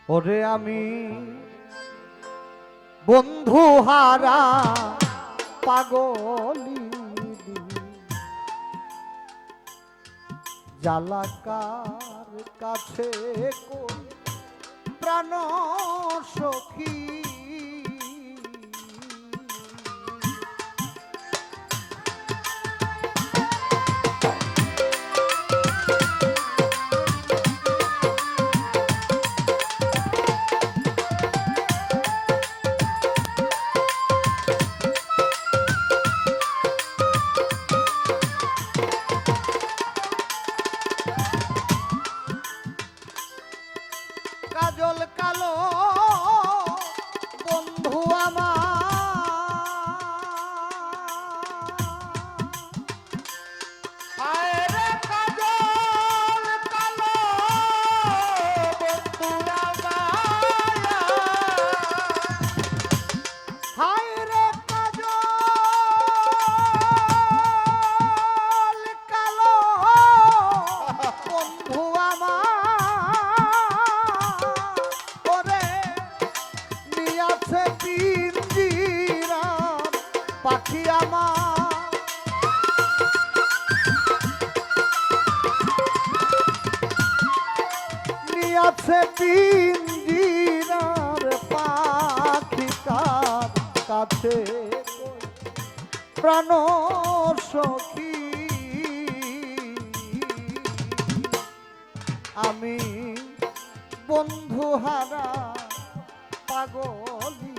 ওরে আমি বন্ধু হারা পাগলি জালাকার কাছে কোন প্রাণ সখী কাজল কালো বন্ধু আমার হায় রে কাজল কালো বন্ধু আমার হায় রে কাজল কালো বন্ধু আমার পাখি আমার নিয়াছে পিঞ্জিরার পাখি কার কাছে প্রাণ সখী আমি বন্ধু হারা পাগলি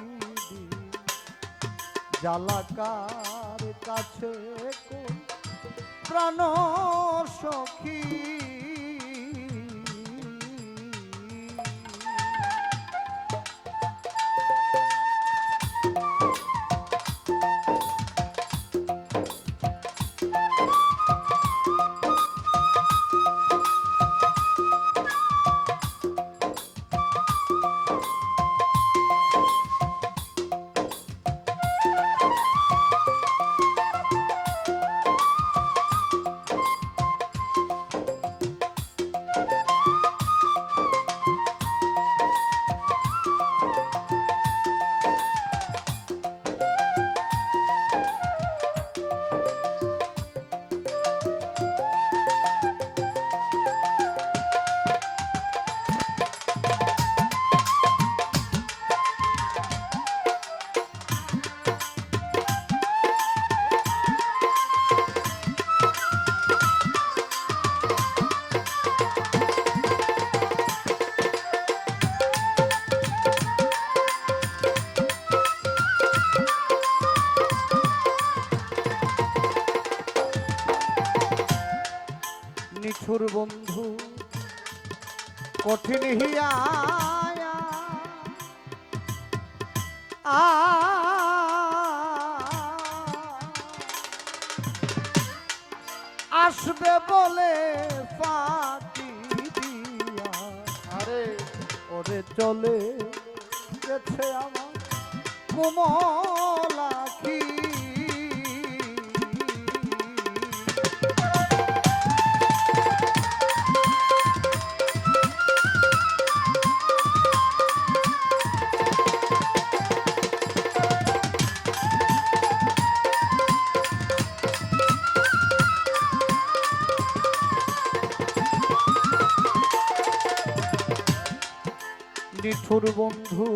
জালাকার কাছে কোন প্রাণ সখী নিঠুর বন্ধু কঠিন হিয়া আসবে বলে ফাঁকি দিয়া আরে ওরে চলে গেছে আমার কোমলাখি নিঠুর বন্ধু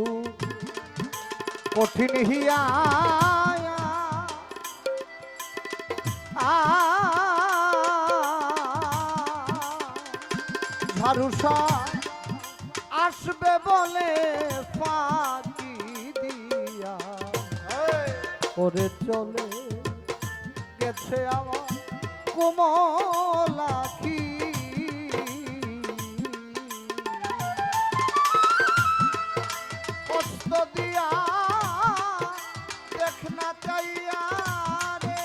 কঠিন হিয়া ঝাড়ুসা আসবে বলে ফাঁকি দিয়া ওরে চলে গেছে আমার কোমলাখি দিয়া দেখনা চাইয়া রে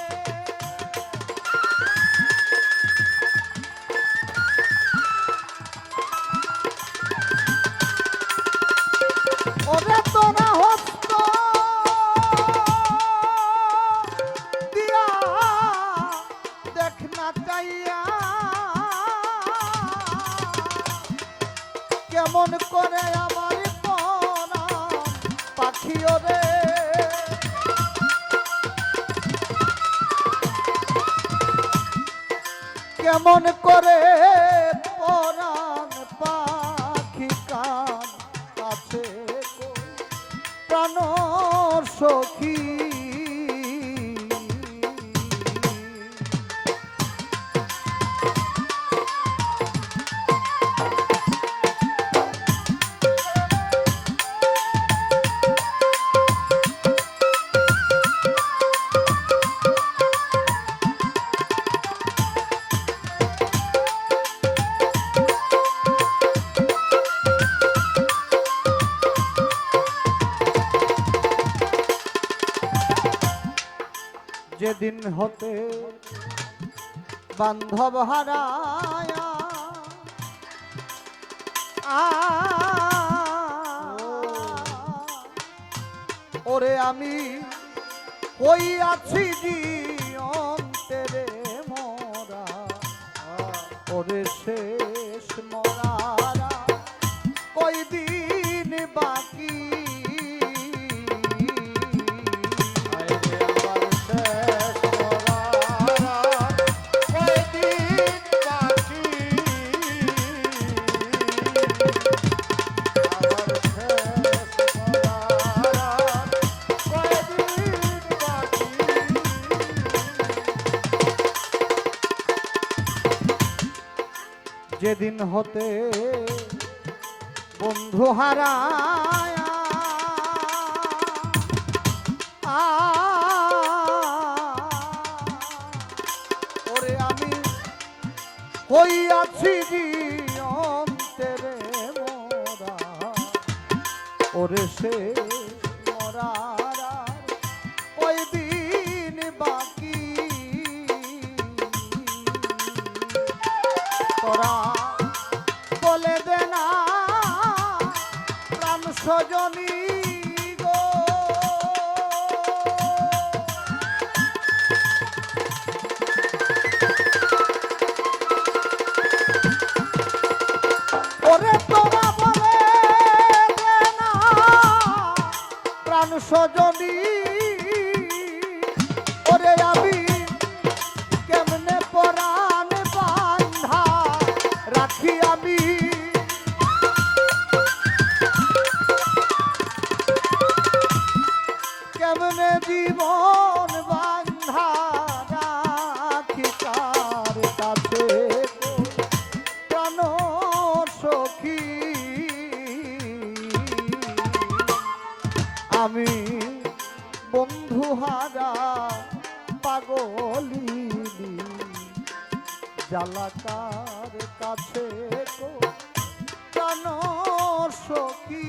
ওরে তোরা হস্ত দিয়া দেখনা চাইয়া কেমন করে পরাণ পাখি কান কাছে প্রাণ সখী যেদিন হতে বান্ধব হারায়া ওরে আমি হইয়াছি অন্তরে মরা ওরে শেষ মরারা কয়দিন বাকি যেদিন হতে বন্ধু হারায়া ওরে আমি হইয়াছি অন্তরে মোরা ওরে সে মরারা ওই দিন বাকি তোরা বলে দে না প্রাণ সজনী গো ওরে তোরা বলে দে না প্রাণ সজনী ওরে আমি কেমনে পরাণ বান্ধা রাখি আমি কেমনে জীবন বান্ধা রাখি কার কাছে প্রাণ সখী আমি বন্ধু হারা পাগলিনী জালাকার কাছে প্রাণ সখী